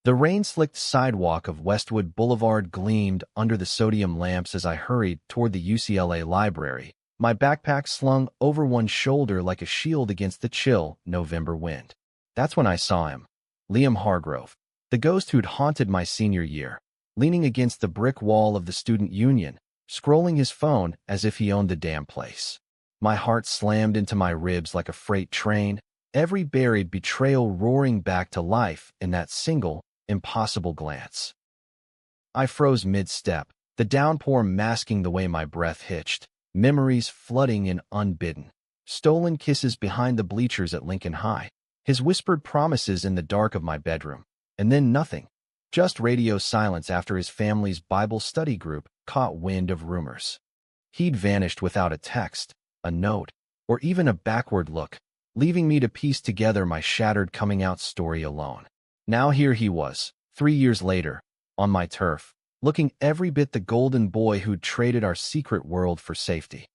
The rain-slicked sidewalk of Westwood Boulevard gleamed under the sodium lamps as I hurried toward the UCLA library, my backpack slung over one shoulder like a shield against the chill November wind. That's when I saw him, Liam Hargrove, the ghost who'd haunted my senior year, leaning against the brick wall of the student union, scrolling his phone as if he owned the damn place. My heart slammed into my ribs like a freight train, every buried betrayal roaring back to life in that single, impossible glance. I froze mid-step, the downpour masking the way my breath hitched, memories flooding in unbidden. Stolen kisses behind the bleachers at Lincoln High, his whispered promises in the dark of my bedroom, and then nothing. Just radio silence after his family's Bible study group caught wind of rumors. He'd vanished without a text, a note, or even a backward look, leaving me to piece together my shattered coming-out story alone. Now here he was, 3 years later, on my turf, looking every bit the golden boy who'd traded our secret world for safety.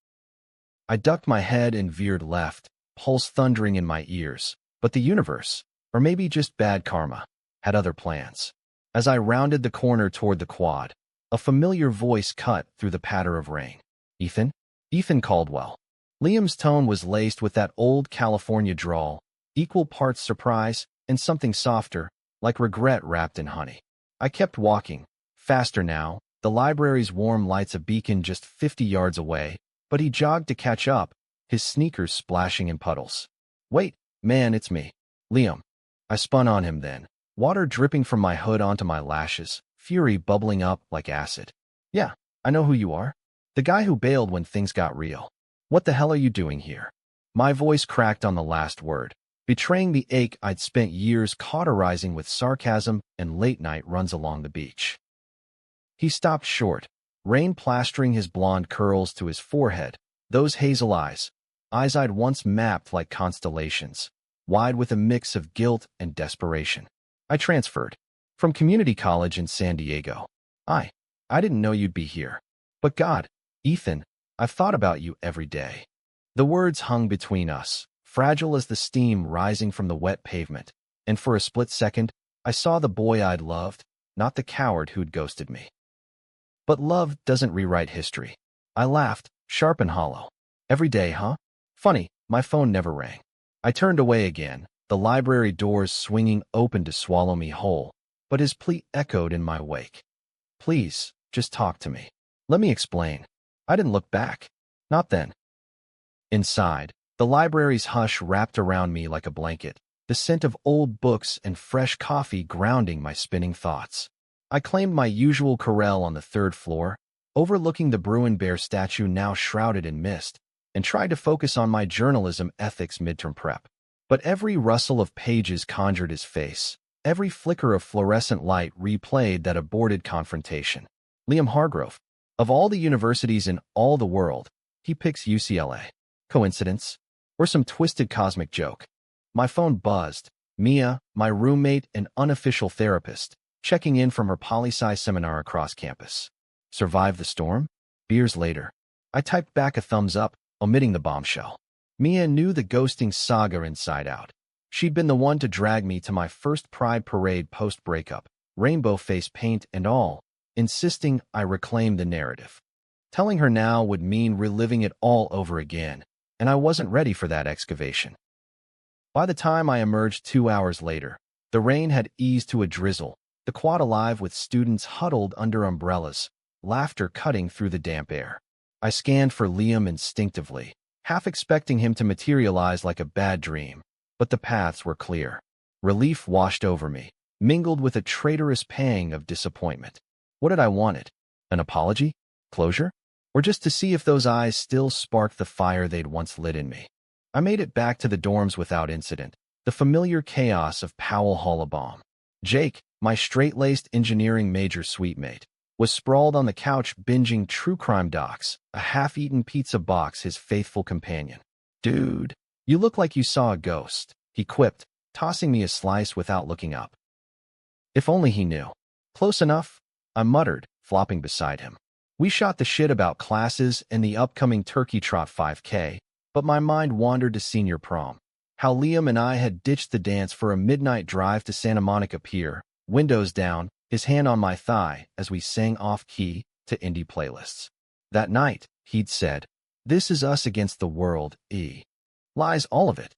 I ducked my head and veered left, pulse thundering in my ears, but the universe, or maybe just bad karma, had other plans. As I rounded the corner toward the quad, a familiar voice cut through the patter of rain. Ethan? Ethan Caldwell. Liam's tone was laced with that old California drawl, equal parts surprise and something softer, like regret wrapped in honey. I kept walking, faster now, the library's warm lights a beacon just 50 yards away, but he jogged to catch up, his sneakers splashing in puddles. Wait, man, it's me. Liam. I spun on him then, water dripping from my hood onto my lashes, fury bubbling up like acid. Yeah, I know who you are. The guy who bailed when things got real. What the hell are you doing here? My voice cracked on the last word, betraying the ache I'd spent years cauterizing with sarcasm and late-night runs along the beach. He stopped short, rain plastering his blonde curls to his forehead, those hazel eyes I'd once mapped like constellations, wide with a mix of guilt and desperation. I transferred from community college in San Diego. I didn't know you'd be here. But God, Ethan, I've thought about you every day. The words hung between us, fragile as the steam rising from the wet pavement, and for a split second, I saw the boy I'd loved, not the coward who'd ghosted me. But love doesn't rewrite history. I laughed, sharp and hollow. Every day, huh? Funny, my phone never rang. I turned away again, the library doors swinging open to swallow me whole, but his plea echoed in my wake. Please, just talk to me. Let me explain. I didn't look back. Not then. Inside, the library's hush wrapped around me like a blanket, the scent of old books and fresh coffee grounding my spinning thoughts. I claimed my usual corral on the 3rd floor, overlooking the Bruin Bear statue now shrouded in mist, and tried to focus on my journalism ethics midterm prep. But every rustle of pages conjured his face, every flicker of fluorescent light replayed that aborted confrontation. Liam Hargrove. Of all the universities in all the world, he picks UCLA. Coincidence? Or some twisted cosmic joke? My phone buzzed. Mia, my roommate and unofficial therapist, checking in from her poli-sci seminar across campus. Survive the storm? Beers later. I typed back a thumbs up, omitting the bombshell. Mia knew the ghosting saga inside out. She'd been the one to drag me to my first pride parade post-breakup, rainbow face paint and all, insisting I reclaim the narrative. Telling her now would mean reliving it all over again, and I wasn't ready for that excavation. By the time I emerged 2 hours later, the rain had eased to a drizzle, the quad alive with students huddled under umbrellas, laughter cutting through the damp air. I scanned for Liam instinctively, half expecting him to materialize like a bad dream, but the paths were clear. Relief washed over me, mingled with a traitorous pang of disappointment. What did I want? An apology? Closure? Or just to see if those eyes still sparked the fire they'd once lit in me? I made it back to the dorms without incident, the familiar chaos of Powell Hollabaum. Jake, my straight-laced engineering major suitemate, was sprawled on the couch binging true crime docs, a half-eaten pizza box his faithful companion. Dude, you look like you saw a ghost, he quipped, tossing me a slice without looking up. If only he knew. Close enough, I muttered, flopping beside him. We shot the shit about classes and the upcoming Turkey Trot 5K, but my mind wandered to senior prom. How Liam and I had ditched the dance for a midnight drive to Santa Monica Pier, windows down, his hand on my thigh as we sang off-key to indie playlists. That night, he'd said, "This is us against the world, lies all of it."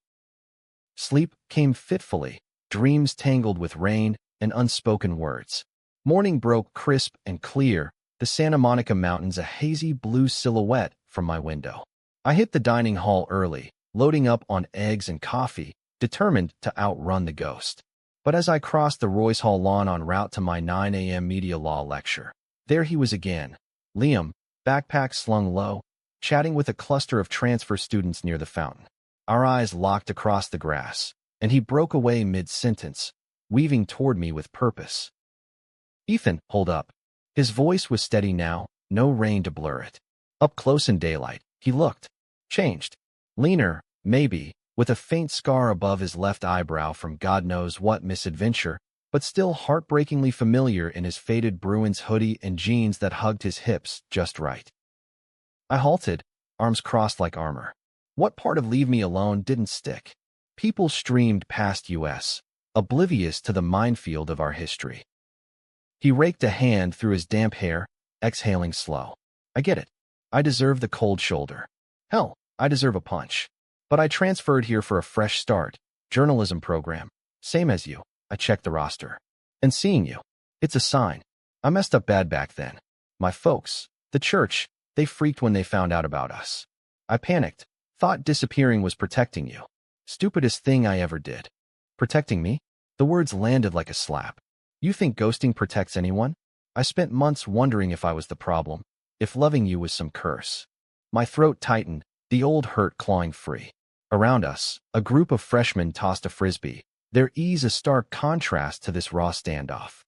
Sleep came fitfully, dreams tangled with rain and unspoken words. Morning broke crisp and clear, the Santa Monica Mountains a hazy blue silhouette from my window. I hit the dining hall early, loading up on eggs and coffee, determined to outrun the ghost. But as I crossed the Royce Hall lawn en route to my 9 a.m. media law lecture, there he was again, Liam, backpack slung low, chatting with a cluster of transfer students near the fountain. Our eyes locked across the grass, and he broke away mid-sentence, weaving toward me with purpose. "Ethan, hold up." His voice was steady now, no rain to blur it. Up close in daylight, he looked changed. Leaner, maybe, with a faint scar above his left eyebrow from God knows what misadventure, but still heartbreakingly familiar in his faded Bruins hoodie and jeans that hugged his hips just right. I halted, arms crossed like armor. What part of "leave me alone" didn't stick? People streamed past us, oblivious to the minefield of our history. He raked a hand through his damp hair, exhaling slow. "I get it. I deserve the cold shoulder. Hell, I deserve a punch. But I transferred here for a fresh start, journalism program. Same as you." I checked the roster. "And seeing you, it's a sign. I messed up bad back then. My folks, the church, they freaked when they found out about us. I panicked, thought disappearing was protecting you. Stupidest thing I ever did." "Protecting me?" The words landed like a slap. "You think ghosting protects anyone?" I spent months wondering if I was the problem, if loving you was some curse. My throat tightened, the old hurt clawing free. Around us, a group of freshmen tossed a frisbee, their ease a stark contrast to this raw standoff.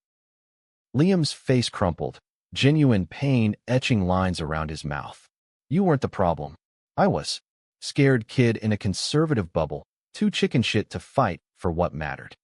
Liam's face crumpled, genuine pain etching lines around his mouth. "You weren't the problem. I was. Scared kid in a conservative bubble, too chicken shit to fight for what mattered."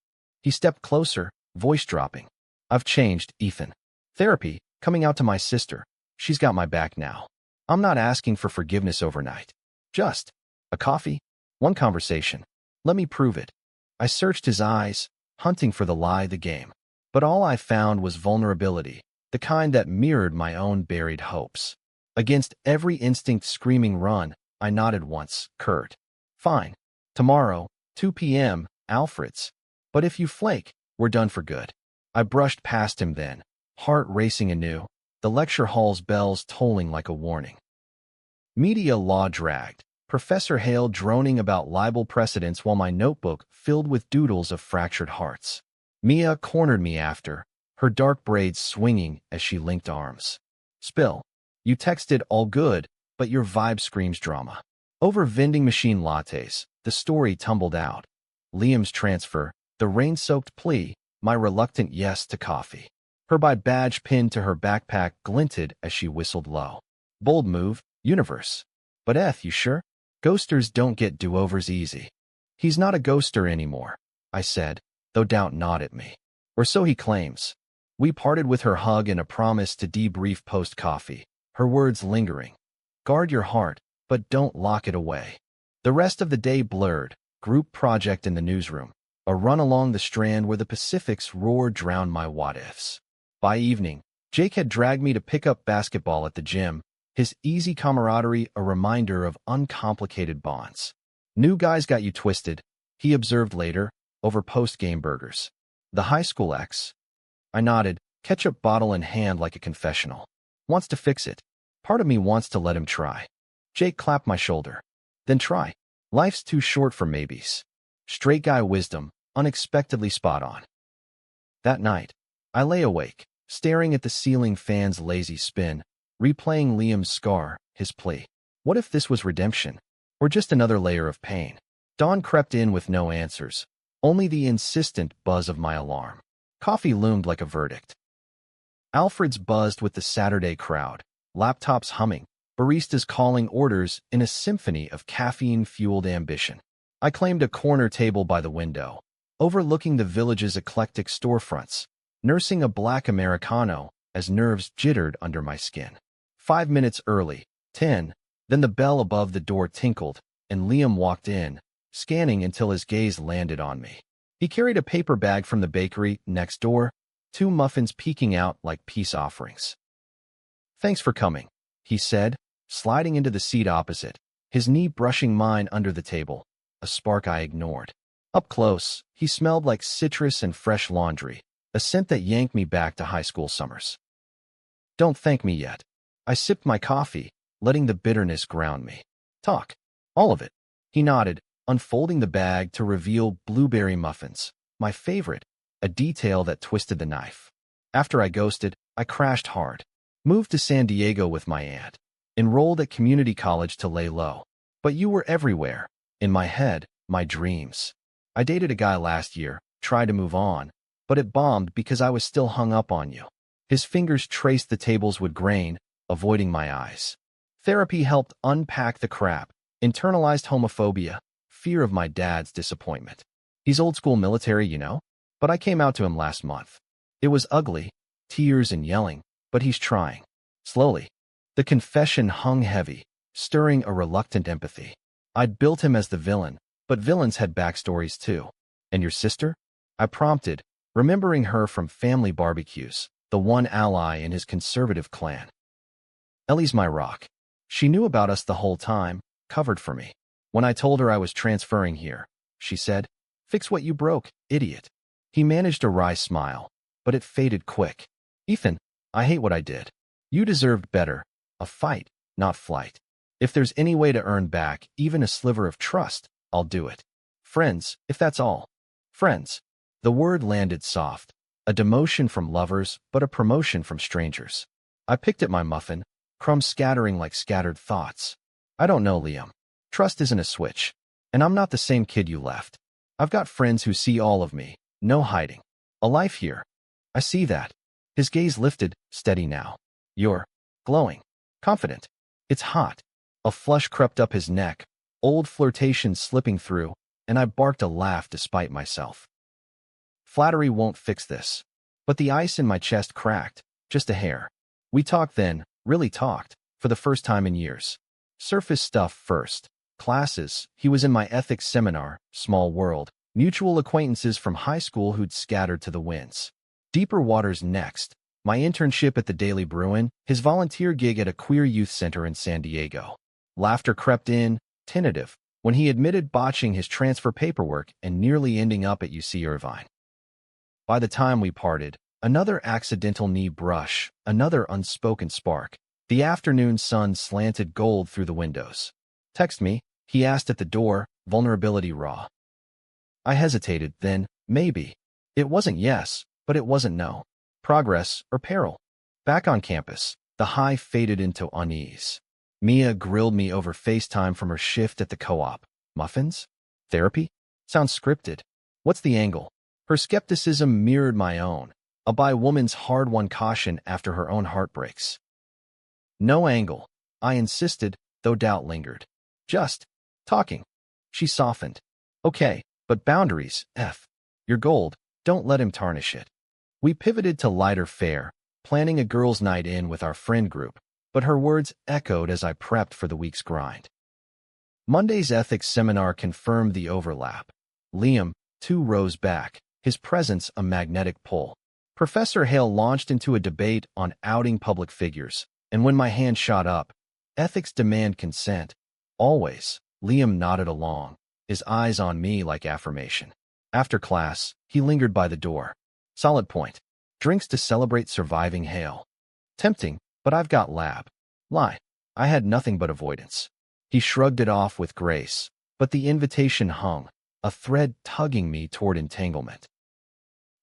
He stepped closer, voice dropping. "I've changed, Ethan. Therapy, coming out to my sister. She's got my back now. I'm not asking for forgiveness overnight. Just a coffee, one conversation. Let me prove it." I searched his eyes, hunting for the lie, the game. But all I found was vulnerability, the kind that mirrored my own buried hopes. Against every instinct screaming run, I nodded once, curt. "Fine. Tomorrow, 2 p.m., Alfred's. But if you flake, we're done for good." I brushed past him then, heart racing anew, the lecture hall's bells tolling like a warning. Media law dragged, Professor Hale droning about libel precedents while my notebook filled with doodles of fractured hearts. Mia cornered me after, her dark braids swinging as she linked arms. "Spill. You texted all good, but your vibe screams drama." Over vending machine lattes, the story tumbled out. Liam's transfer, the rain-soaked plea, my reluctant yes to coffee. Her badge pinned to her backpack glinted as she whistled low. "Bold move, universe. But you sure? Ghosters don't get do-overs easy." "He's not a ghoster anymore," I said, though doubt gnawed at me. "Or so he claims." We parted with her hug and a promise to debrief post-coffee, her words lingering. "Guard your heart, but don't lock it away." The rest of the day blurred, group project in the newsroom, a run along the Strand where the Pacific's roar drowned my what-ifs. By evening, Jake had dragged me to pick up basketball at the gym, his easy camaraderie a reminder of uncomplicated bonds. "New guys got you twisted," he observed later, over post-game burgers. "The high school ex?" I nodded, ketchup bottle in hand like a confessional. "Wants to fix it. Part of me wants to let him try." Jake clapped my shoulder. "Then try. Life's too short for maybes." Straight guy wisdom, unexpectedly spot on. That night, I lay awake, staring at the ceiling fan's lazy spin, replaying Liam's scar, his plea. What if this was redemption? Or just another layer of pain? Dawn crept in with no answers, only the insistent buzz of my alarm. Coffee loomed like a verdict. Alfred's buzzed with the Saturday crowd, laptops humming, baristas calling orders in a symphony of caffeine-fueled ambition. I claimed a corner table by the window, overlooking the village's eclectic storefronts, nursing a black Americano as nerves jittered under my skin. 5 minutes early, 10, then the bell above the door tinkled, and Liam walked in, scanning until his gaze landed on me. He carried a paper bag from the bakery next door, 2 muffins peeking out like peace offerings. "Thanks for coming," he said, sliding into the seat opposite, his knee brushing mine under the table, a spark I ignored. Up close, he smelled like citrus and fresh laundry, a scent that yanked me back to high school summers. "Don't thank me yet." I sipped my coffee, letting the bitterness ground me. "Talk. All of it." He nodded, unfolding the bag to reveal blueberry muffins, my favorite, a detail that twisted the knife. After I ghosted, I crashed hard. Moved to San Diego with my aunt. Enrolled at community college to lay low. But you were everywhere. In my head, my dreams. I dated a guy last year, tried to move on, but it bombed because I was still hung up on you. His fingers traced the tables with grain, avoiding my eyes. Therapy helped unpack the crap, internalized homophobia, fear of my dad's disappointment. He's old school military, you know? But I came out to him last month. It was ugly, tears and yelling, but he's trying. Slowly. The confession hung heavy, stirring a reluctant empathy. I'd built him as the villain, but villains had backstories too. "And your sister?" I prompted, remembering her from family barbecues, the one ally in his conservative clan. "Ellie's my rock. She knew about us the whole time, covered for me. When I told her I was transferring here, she said, 'Fix what you broke, idiot.'" He managed a wry smile, but it faded quick. "Ethan, I hate what I did. You deserved better. A fight, not flight. If there's any way to earn back even a sliver of trust, I'll do it. Friends, if that's all." Friends. The word landed soft. A demotion from lovers, but a promotion from strangers. I picked at my muffin, crumbs scattering like scattered thoughts. "I don't know, Liam. Trust isn't a switch. And I'm not the same kid you left. I've got friends who see all of me. No hiding. A life here." "I see that." His gaze lifted, steady now. "You're glowing. Confident. It's hot." A flush crept up his neck, old flirtation slipping through, and I barked a laugh despite myself. Flattery won't fix this. But the ice in my chest cracked, just a hair. We talked then, really talked, for the first time in years. Surface stuff first. Classes, he was in my ethics seminar, small world. Mutual acquaintances from high school who'd scattered to the winds. Deeper waters next. My internship at the Daily Bruin, his volunteer gig at a queer youth center in San Diego. Laughter crept in, tentative, when he admitted botching his transfer paperwork and nearly ending up at UC Irvine. By the time we parted, another accidental knee brush, another unspoken spark. The afternoon sun slanted gold through the windows. "Text me," he asked at the door, vulnerability raw. I hesitated, then, maybe. It wasn't yes, but it wasn't no. Progress or peril. Back on campus, the high faded into unease. Mia grilled me over FaceTime from her shift at the co-op. Muffins? Therapy? Sounds scripted. What's the angle? Her skepticism mirrored my own, a by woman's hard-won caution after her own heartbreaks. "No angle," I insisted, though doubt lingered. "Just talking." She softened. "Okay, but boundaries, F. Your gold, don't let him tarnish it." We pivoted to lighter fare, planning a girls' night in with our friend group, but her words echoed as I prepped for the week's grind. Monday's ethics seminar confirmed the overlap. Liam, 2 rows back, his presence a magnetic pull. Professor Hale launched into a debate on outing public figures, and when my hand shot up, ethics demand consent. Always, Liam nodded along, his eyes on me like affirmation. After class, he lingered by the door. Solid point. Drinks to celebrate surviving Hale. Tempting, but I've got lab. Lie. I had nothing but avoidance. He shrugged it off with grace, but the invitation hung, a thread tugging me toward entanglement.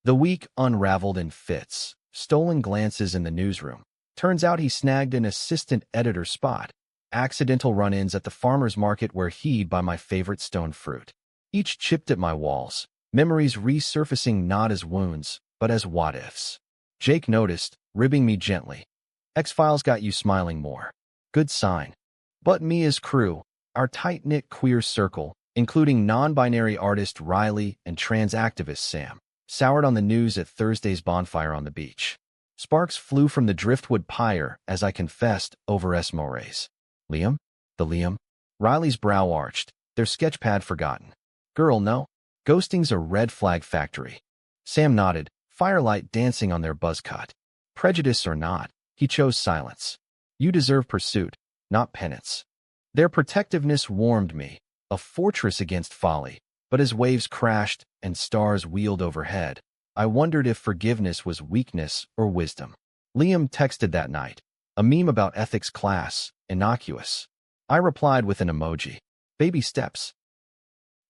The week unraveled in fits, stolen glances in the newsroom. Turns out he snagged an assistant editor spot. Accidental run-ins at the farmer's market where he'd buy my favorite stone fruit. Each chipped at my walls, memories resurfacing not as wounds, but as what-ifs. Jake noticed, ribbing me gently. "X-Files got you smiling more." Good sign. But Mia's crew, our tight-knit queer circle, including non-binary artist Riley and trans activist Sam, soured on the news at Thursday's bonfire on the beach. Sparks flew from the driftwood pyre as I confessed over Esmores. "Liam? The Liam?" Riley's brow arched, their sketchpad forgotten. "Girl, no. Ghosting's a red flag factory." Sam nodded, firelight dancing on their buzz cut. Prejudice or not, he chose silence. You deserve pursuit, not penance. Their protectiveness warmed me, a fortress against folly, but as waves crashed and stars wheeled overhead, I wondered if forgiveness was weakness or wisdom. Liam texted that night, a meme about ethics class, innocuous. I replied with an emoji. Baby steps.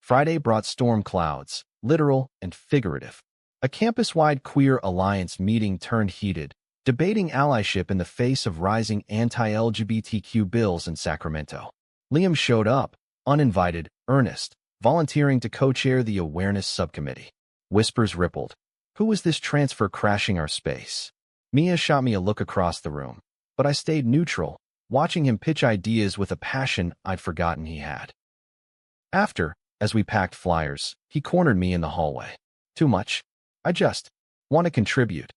Friday brought storm clouds, literal and figurative. A campus-wide queer alliance meeting turned heated, debating allyship in the face of rising anti-LGBTQ bills in Sacramento. Liam showed up, uninvited, earnest, volunteering to co-chair the awareness subcommittee. Whispers rippled. Who was this transfer crashing our space? Mia shot me a look across the room, but I stayed neutral, watching him pitch ideas with a passion I'd forgotten he had. After, as we packed flyers, he cornered me in the hallway. Too much? I just want to contribute.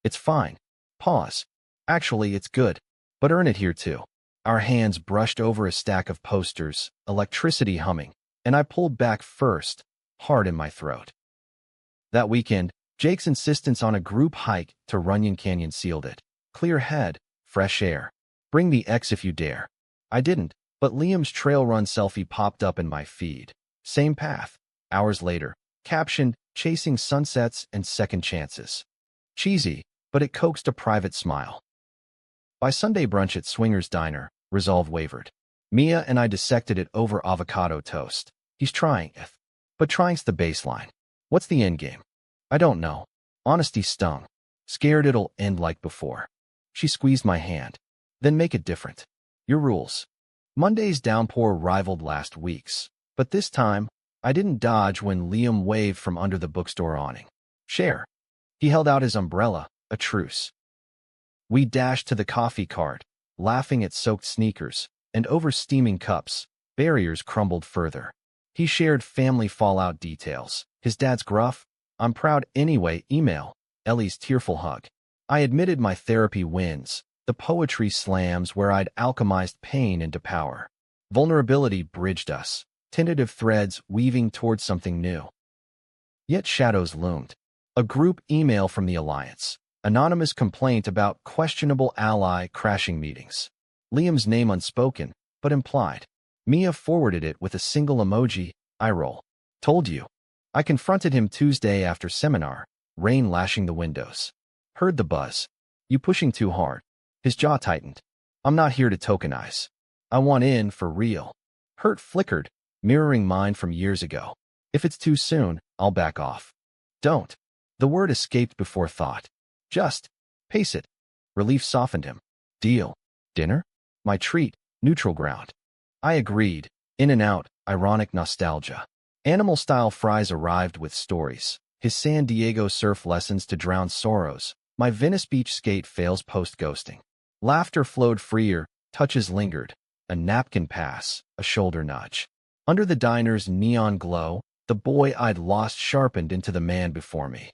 It's fine. Pause. Actually, it's good. But earn it here too. Our hands brushed over a stack of posters, electricity humming, and I pulled back first, hard in my throat. That weekend, Jake's insistence on a group hike to Runyon Canyon sealed it. Clear head, fresh air. Bring the X if you dare. I didn't, but Liam's trail run selfie popped up in my feed. Same path. Hours later. Captioned, chasing sunsets and second chances. Cheesy, but it coaxed a private smile. By Sunday brunch at Swinger's Diner, resolve wavered. Mia and I dissected it over avocado toast. He's trying, but trying's the baseline. What's the endgame? I don't know. Honesty stung. Scared it'll end like before. She squeezed my hand. Then make it different. Your rules. Monday's downpour rivaled last week's, but this time, I didn't dodge when Liam waved from under the bookstore awning. Share. He held out his umbrella, a truce. We dashed to the coffee cart, laughing at soaked sneakers, and over steaming cups, barriers crumbled further. He shared family fallout details. His dad's gruff, I'm proud anyway email, Ellie's tearful hug. I admitted my therapy wins, the poetry slams where I'd alchemized pain into power. Vulnerability bridged us, tentative threads weaving towards something new. Yet shadows loomed. A group email from the Alliance. Anonymous complaint about questionable ally crashing meetings. Liam's name unspoken, but implied. Mia forwarded it with a single emoji, eye roll. Told you. I confronted him Tuesday after seminar, rain lashing the windows. Heard the buzz. You pushing too hard. His jaw tightened. I'm not here to tokenize. I want in for real. Hurt flickered, mirroring mine from years ago. If it's too soon, I'll back off. Don't. The word escaped before thought. Just. Pace it. Relief softened him. Deal. Dinner? My treat. Neutral ground. I agreed. In and out, ironic nostalgia. Animal-style fries arrived with stories. His San Diego surf lessons to drown sorrows. My Venice Beach skate fails post-ghosting. Laughter flowed freer, touches lingered. A napkin pass, a shoulder nudge. Under the diner's neon glow, the boy I'd lost sharpened into the man before me.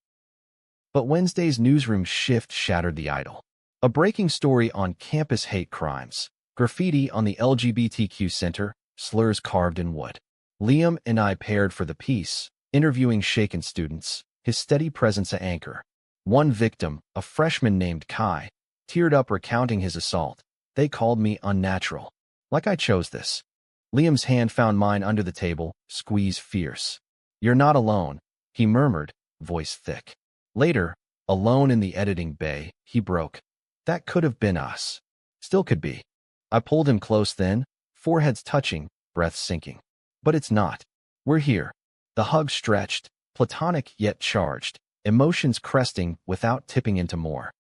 But Wednesday's newsroom shift shattered the idol. A breaking story on campus hate crimes. Graffiti on the LGBTQ center, slurs carved in wood. Liam and I paired for the piece, interviewing shaken students, his steady presence an anchor. One victim, a freshman named Kai, teared up recounting his assault. They called me unnatural. Like I chose this. Liam's hand found mine under the table, squeeze fierce. You're not alone, he murmured, voice thick. Later, alone in the editing bay, he broke. That could have been us. Still could be. I pulled him close then, foreheads touching, breath sinking. But it's not. We're here. The hug stretched, platonic yet charged, emotions cresting without tipping into more.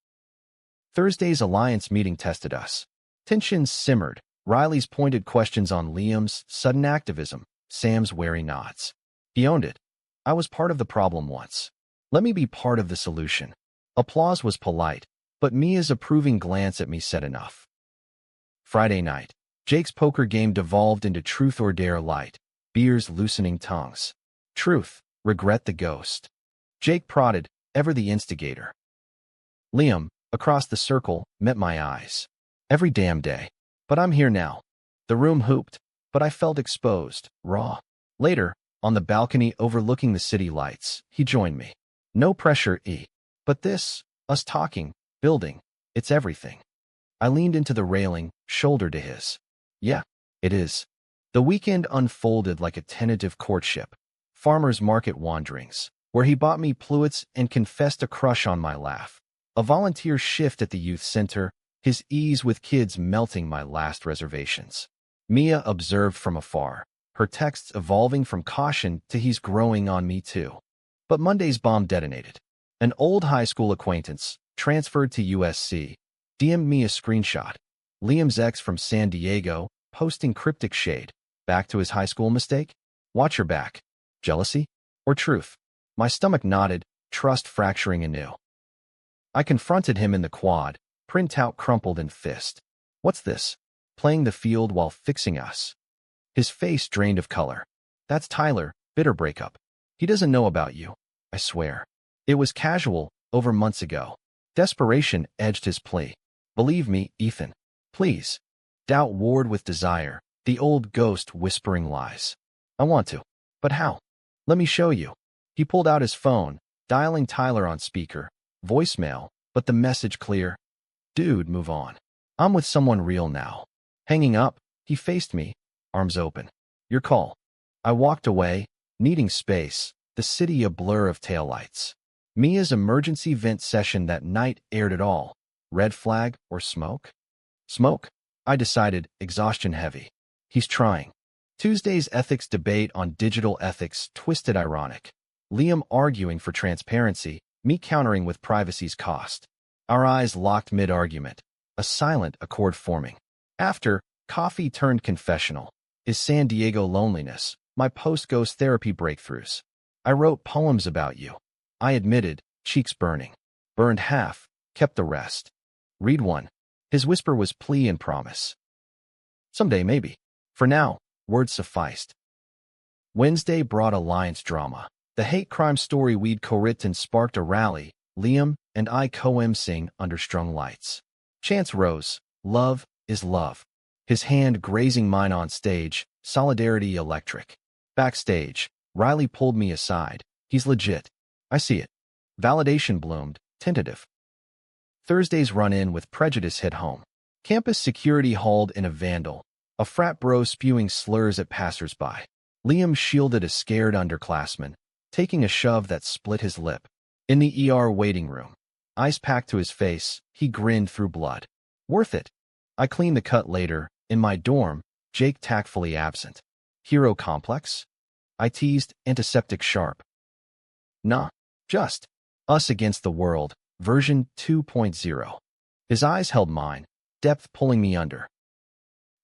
Thursday's Alliance meeting tested us. Tensions simmered, Riley's pointed questions on Liam's sudden activism, Sam's wary nods. He owned it. I was part of the problem once. Let me be part of the solution. Applause was polite, but Mia's approving glance at me said enough. Friday night, Jake's poker game devolved into truth or dare light, beers loosening tongues. Truth, regret the ghost. Jake prodded, ever the instigator. Liam, across the circle, met my eyes. Every damn day. But I'm here now. The room hooped, but I felt exposed, raw. Later, on the balcony overlooking the city lights, he joined me. No pressure, But this, us talking, building, it's everything. I leaned into the railing, shoulder to his. Yeah, it is. The weekend unfolded like a tentative courtship. Farmer's market wanderings, where he bought me pluets and confessed a crush on my laugh. A volunteer shift at the youth center, his ease with kids melting my last reservations. Mia observed from afar, her texts evolving from caution to he's growing on me too. But Monday's bomb detonated. An old high school acquaintance, transferred to USC, DM'd me a screenshot. Liam's ex from San Diego, posting cryptic shade. Back to his high school mistake? Watch your back. Jealousy? Or truth? My stomach knotted, trust fracturing anew. I confronted him in the quad, printout crumpled in fist. What's this? Playing the field while fixing us. His face drained of color. That's Tyler, bitter breakup. He doesn't know about you, I swear. It was casual, over months ago. Desperation edged his plea. Believe me, Ethan. Please. Doubt warred with desire, the old ghost whispering lies. I want to. But how? Let me show you. He pulled out his phone, dialing Tyler on speaker. Voicemail, but the message clear. Dude, move on. I'm with someone real now. Hanging up, he faced me, arms open. Your call. I walked away, needing space, the city a blur of taillights. Mia's emergency vent session that night aired it all. Red flag or smoke? Smoke? I decided, exhaustion heavy. He's trying. Tuesday's ethics debate on digital ethics twisted ironic. Liam arguing for transparency, me countering with privacy's cost. Our eyes locked mid-argument, a silent accord forming. After, coffee turned confessional. Is San Diego loneliness, my post-ghost therapy breakthroughs. I wrote poems about you. I admitted, cheeks burning. Burned half, kept the rest. Read one. His whisper was plea and promise. Someday, maybe. For now, words sufficed. Wednesday brought alliance drama. The hate crime story we'd co-written sparked a rally, Liam and I co-emceeing under strung lights. Chance rose. Love is love. His hand grazing mine on stage, solidarity electric. Backstage, Riley pulled me aside. He's legit. I see it. Validation bloomed, tentative. Thursday's run-in with prejudice hit home. Campus security hauled in a vandal, a frat bro spewing slurs at passersby. Liam shielded a scared underclassman, taking a shove that split his lip. In the ER waiting room, ice packed to his face, he grinned through blood. Worth it. I cleaned the cut later. In my dorm, Jake tactfully absent. Hero complex? I teased, antiseptic sharp. Nah, just us against the world, version 2.0. His eyes held mine, depth pulling me under.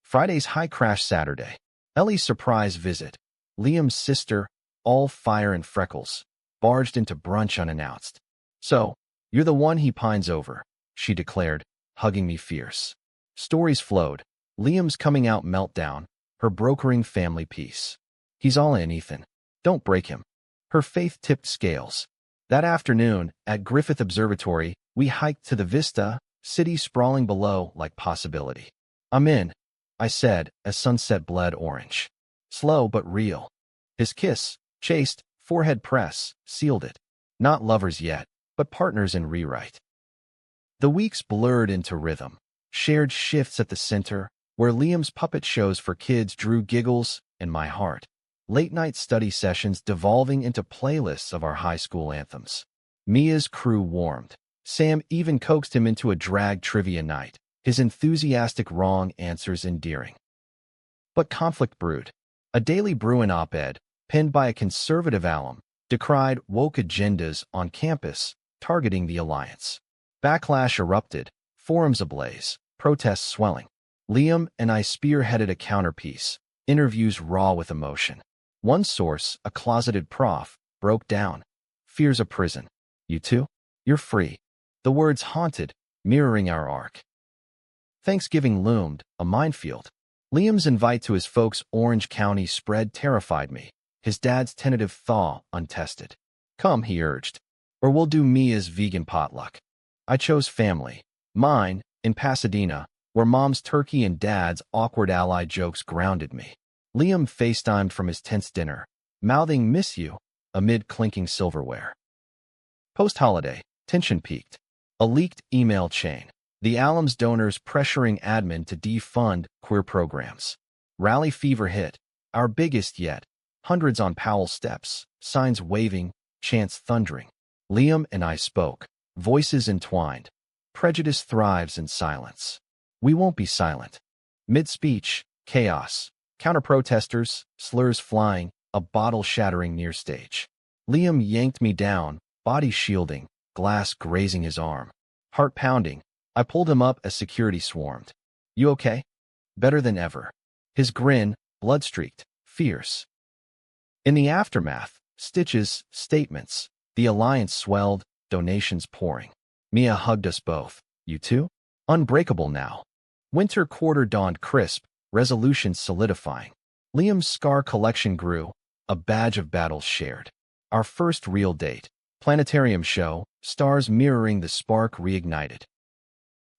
Friday's high crash Saturday. Ellie's surprise visit. Liam's sister, all fire and freckles, barged into brunch unannounced. So, you're the one he pines over, she declared, hugging me fierce. Stories flowed. Liam's coming out meltdown, her brokering family peace. He's all in, Ethan. Don't break him. Her faith tipped scales. That afternoon, at Griffith Observatory, we hiked to the vista, city sprawling below like possibility. I'm in, I said, as sunset bled orange. Slow but real. His kiss, chaste, forehead press, sealed it. Not lovers yet, but partners in rewrite. The weeks blurred into rhythm. Shared shifts at the center, where Liam's puppet shows for kids drew giggles and my heart. Late-night study sessions devolving into playlists of our high school anthems. Mia's crew warmed. Sam even coaxed him into a drag trivia night, his enthusiastic wrong answers endearing. But conflict brewed. A Daily Bruin op-ed, penned by a conservative alum, decried woke agendas on campus, targeting the alliance. Backlash erupted, forums ablaze, protests swelling. Liam and I spearheaded a counterpiece, interviews raw with emotion. One source, a closeted prof, broke down. Fear's a prison. You too? You're free. The words haunted, mirroring our arc. Thanksgiving loomed, a minefield. Liam's invite to his folks' Orange County spread terrified me, his dad's tentative thaw untested. Come, he urged, or we'll do Mia's vegan potluck. I chose family. Mine, in Pasadena, where mom's turkey and dad's awkward ally jokes grounded me. Liam FaceTimed from his tense dinner, mouthing "miss you" amid clinking silverware. Post-holiday, Tension peaked. A leaked email chain. The alum's donors pressuring admin to defund queer programs. Rally fever hit. Our biggest yet. Hundreds on Powell steps. Signs waving. Chants thundering. Liam and I spoke. Voices entwined. Prejudice thrives in silence. We won't be silent. Mid-speech, chaos. Counter-protesters, slurs flying, a bottle shattering near stage. Liam yanked me down, body shielding, glass grazing his arm. Heart pounding. I pulled him up as security swarmed. You okay? Better than ever. His grin, blood-streaked, fierce. In the aftermath, stitches, statements. The alliance swelled, donations pouring. Mia hugged us both. You too? Unbreakable now. Winter quarter dawned crisp, resolutions solidifying. Liam's scar collection grew, a badge of battles shared. Our first real date. Planetarium show, stars mirroring the spark reignited.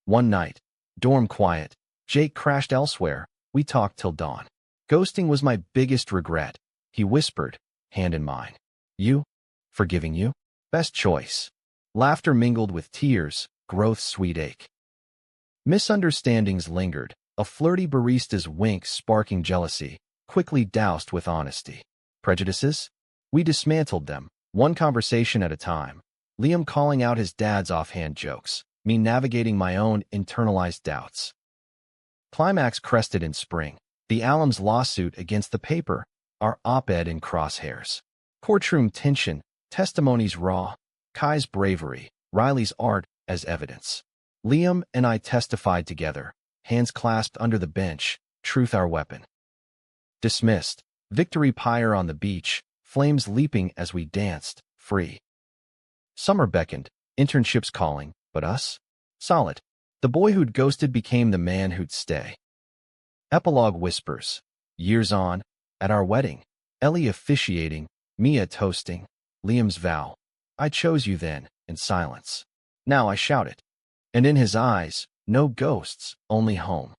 One night, dorm quiet, Jake crashed elsewhere, we talked till dawn. Ghosting was my biggest regret, he whispered, hand in mine. You? Forgiving you? Best choice. Laughter mingled with tears, growth's sweet ache. Misunderstandings lingered, a flirty barista's wink sparking jealousy, quickly doused with honesty. Prejudices? We dismantled them, one conversation at a time. Liam calling out his dad's offhand jokes, me navigating my own internalized doubts. Climax crested in spring. The alum's lawsuit against the paper, our op-ed in crosshairs. Courtroom tension, testimonies raw, Kai's bravery, Riley's art as evidence. Liam and I testified together, hands clasped under the bench, truth our weapon. Dismissed, victory pyre on the beach, flames leaping as we danced, free. Summer beckoned, internships calling, but us? Solid. The boy who'd ghosted became the man who'd stay. Epilogue whispers. Years on, at our wedding, Ellie officiating, Mia toasting, Liam's vow. I chose you then, in silence. Now I shout it. And in his eyes, no ghosts, only home.